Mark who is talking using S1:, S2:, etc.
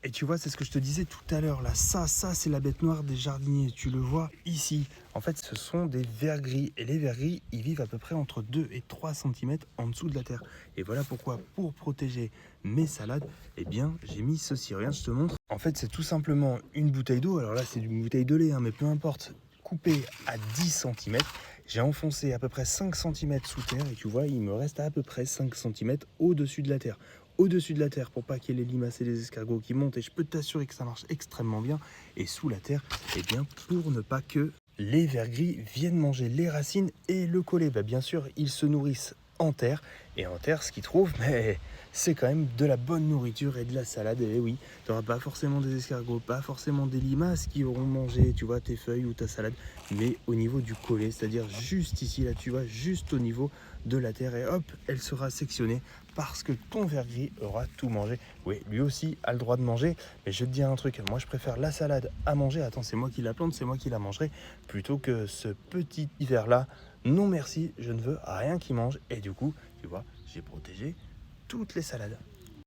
S1: Et tu vois, c'est ce que je te disais tout à l'heure, là, ça c'est la bête noire des jardiniers, tu le vois ici. En fait, ce sont des vers gris, et les vers gris, ils vivent à peu près entre 2 et 3 cm en dessous de la terre. Et voilà pourquoi, pour protéger mes salades, eh bien, j'ai mis ceci, regarde, je te montre. En fait, c'est tout simplement une bouteille d'eau, alors là, c'est une bouteille de lait, hein, mais peu importe, coupée à 10 cm. J'ai enfoncé à peu près 5 cm sous terre, et tu vois, il me reste à peu près 5 cm au-dessus de la terre. Au-dessus de la terre pour pas qu'il y ait les limaces et les escargots qui montent, et je peux t'assurer que ça marche extrêmement bien. Et sous la terre, eh bien, pour ne pas que les vers gris viennent manger les racines et le collet. Bien sûr, ils se nourrissent en terre, et en terre, ce qu'ils trouvent, mais c'est quand même de la bonne nourriture et de la salade. Et oui, tu n'auras pas forcément des escargots, pas forcément des limaces qui auront mangé, tu vois, tes feuilles ou ta salade, mais au niveau du collet, c'est-à-dire juste ici, là, tu vois, juste au niveau de la terre, et hop, elle sera sectionnée parce que ton ver gris aura tout mangé. Oui, lui aussi a le droit de manger, mais je vais te dire un truc, moi je préfère la salade à manger, attends, c'est moi qui la plante, c'est moi qui la mangerai, plutôt que ce petit ver là. Non merci, je ne veux rien qui mange, et du coup, tu vois, j'ai protégé toutes les salades.